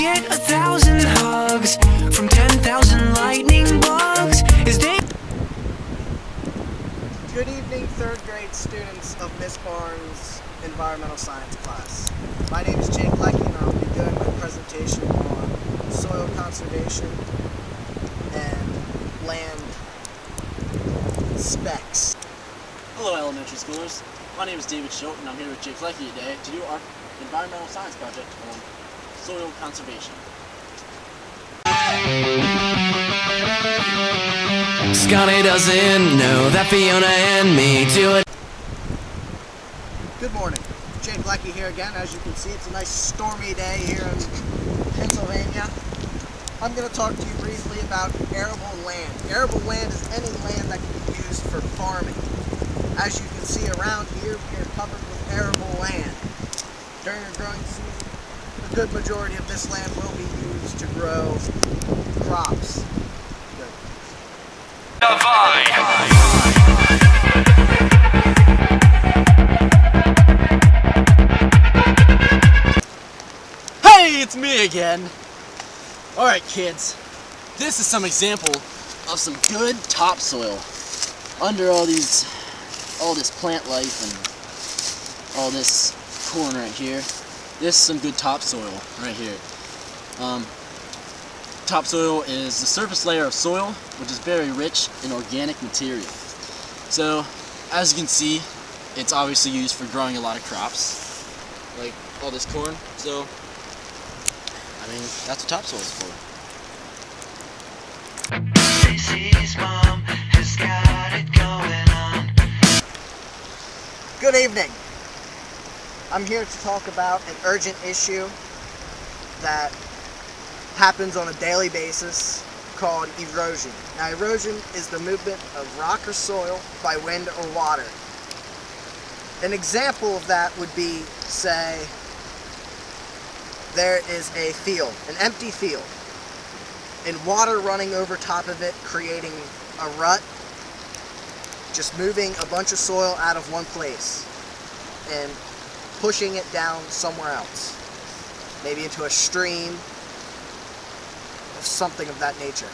get 1,000 hugs from 10,000 lightning bugs as they... Good evening, third grade students of Miss Barnes' environmental science class. My name is Jake Leckie, and I'll be doing my presentation on soil conservation and land specs. Hello elementary schoolers, my name is David Schultz and I'm here with Jake Leckie today to do our environmental science project on soil conservation. Scotty doesn't know that Fiona and me do it. Good morning, Jake Leckie here again. As you can see, it's a nice stormy day here in Pennsylvania. I'm going to talk to you briefly about arable land. Arable land is any land that can be used for farming. As you can see around here, we are covered with arable land. During the growing season, a good majority of this land will be used to grow crops. Hey, it's me again! Alright kids, this is some example of some good topsoil under all this plant life and all this corn right here. This is some good topsoil right here. Topsoil is the surface layer of soil, which is very rich in organic material. So, as you can see, it's obviously used for growing a lot of crops, like all this corn. So, I mean, that's what topsoil is for. Stacy's mom has got it going on. Good evening. I'm here to talk about an urgent issue that happens on a daily basis called erosion. Now, erosion is the movement of rock or soil by wind or water. An example of that would be, say, there is a field, an empty field, and water running over top of it, creating a rut, just moving a bunch of soil out of one place and pushing it down somewhere else, maybe into a stream, or something of that nature.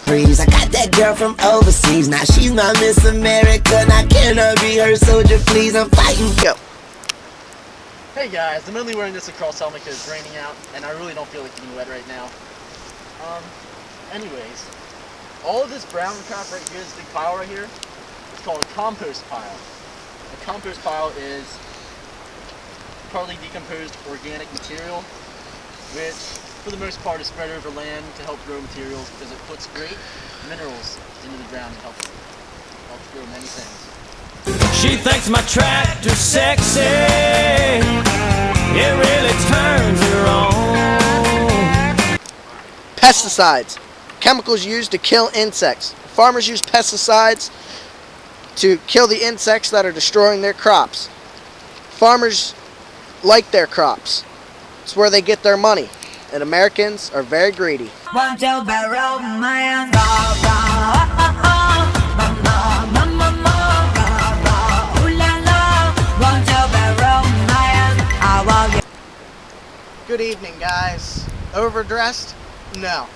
I got that girl from overseas, now she's my Miss America, now can I be her soldier, please, I'm fighting. Go. Hey guys, I'm only wearing this lacrosse helmet because it's raining out and I really don't feel like getting wet right now. Anyways, all of this brown crap right here, this big pile right here, it's called a compost pile. A compost pile is partly decomposed organic material, which for the most part is spread over land to help grow materials because it puts great minerals into the ground and helps grow many things. She thinks my tractor's sexy. It really turns her on. Pesticides. Chemicals used to kill insects. Farmers use pesticides to kill the insects that are destroying their crops. Farmers like their crops. It's where they get their money. And Americans are very greedy. Good evening, guys. Overdressed? No.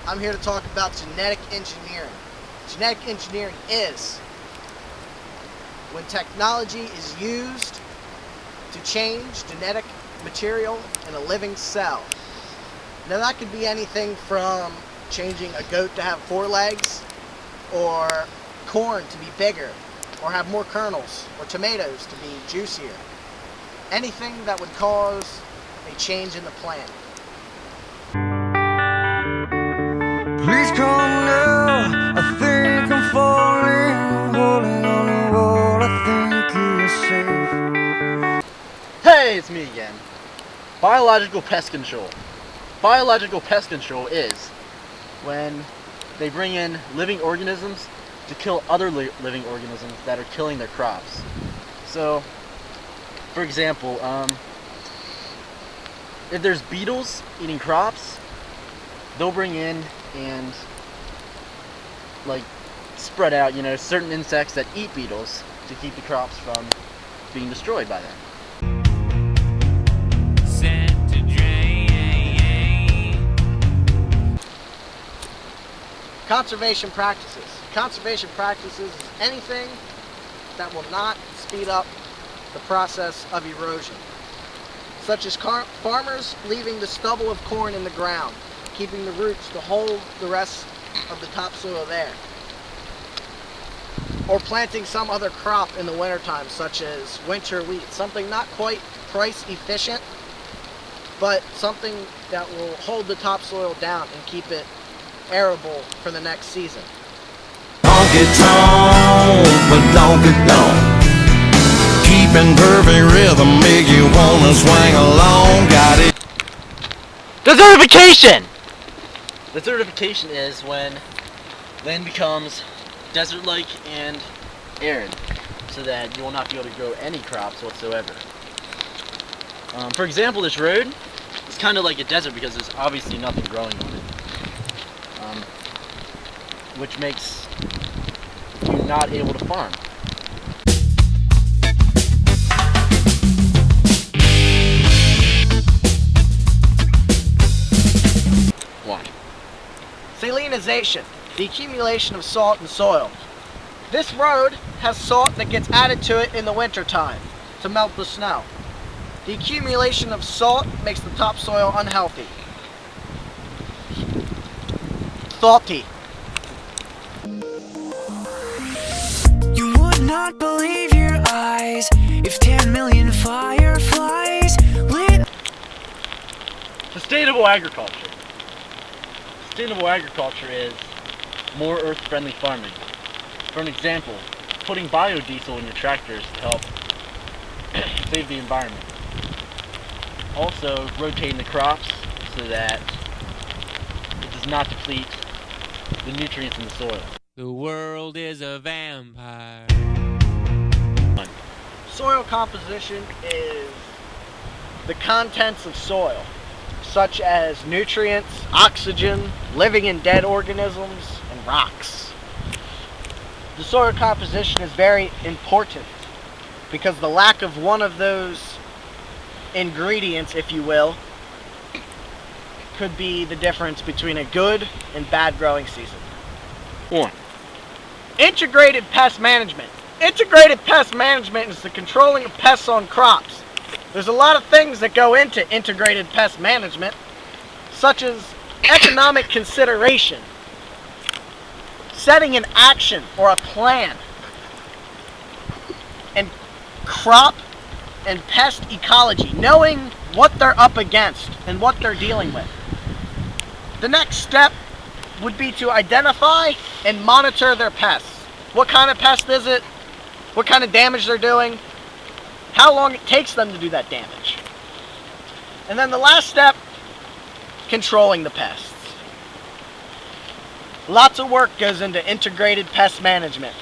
I'm here to talk about genetic engineering. Genetic engineering is when technology is used to change genetic material in a living cell. Now that could be anything from changing a goat to have 4 legs, or corn to be bigger, or have more kernels, or tomatoes to be juicier. Anything that would cause a change in the plant. Please come now, I think I'm falling, holding on the wall, I think you're safe. Hey, it's me again. Biological pest control. Biological pest control is when they bring in living organisms to kill other living organisms that are killing their crops. So, for example, if there's beetles eating crops, they'll bring in and like spread out, certain insects that eat beetles to keep the crops from being destroyed by them. Set to drain. Conservation practices. Conservation practices is anything that will not speed up the process of erosion, such as farmers leaving the stubble of corn in the ground, keeping the roots to hold the rest of the topsoil there, or planting some other crop in the wintertime, such as winter wheat, something not quite price efficient, but something that will hold the topsoil down and keep it arable for the next season. Honky tonk, but don't get long. Keeping perfect rhythm make you wanna swing along. Got it. Desertification! Desertification is when land becomes desert-like and arid, so that you will not be able to grow any crops whatsoever. For example, this road is kind of like a desert because there's obviously nothing growing on it, which makes you not able to farm. Why? Salinization, the accumulation of salt in soil. This road has salt that gets added to it in the wintertime to melt the snow. The accumulation of salt makes the topsoil unhealthy. Salty. You would not believe your eyes if 10 million fireflies lit. Sustainable agriculture. Sustainable agriculture is more earth-friendly farming. For an example, putting biodiesel in your tractors to help save the environment. Also, rotating the crops so that it does not deplete the nutrients in the soil. The world is a vampire. Soil composition is the contents of soil, such as nutrients, oxygen, living and dead organisms, and rocks. The soil composition is very important because the lack of one of those ingredients, if you will, could be the difference between a good and bad growing season. 1. Integrated pest management. Integrated pest management is the controlling of pests on crops. There's a lot of things that go into integrated pest management, such as economic consideration, setting an action or a plan, and crop and pest ecology, knowing what they're up against and what they're dealing with. The next step would be to identify and monitor their pests. What kind of pest is it? What kind of damage they're doing? How long it takes them to do that damage? And then the last step, controlling the pests. Lots of work goes into integrated pest management.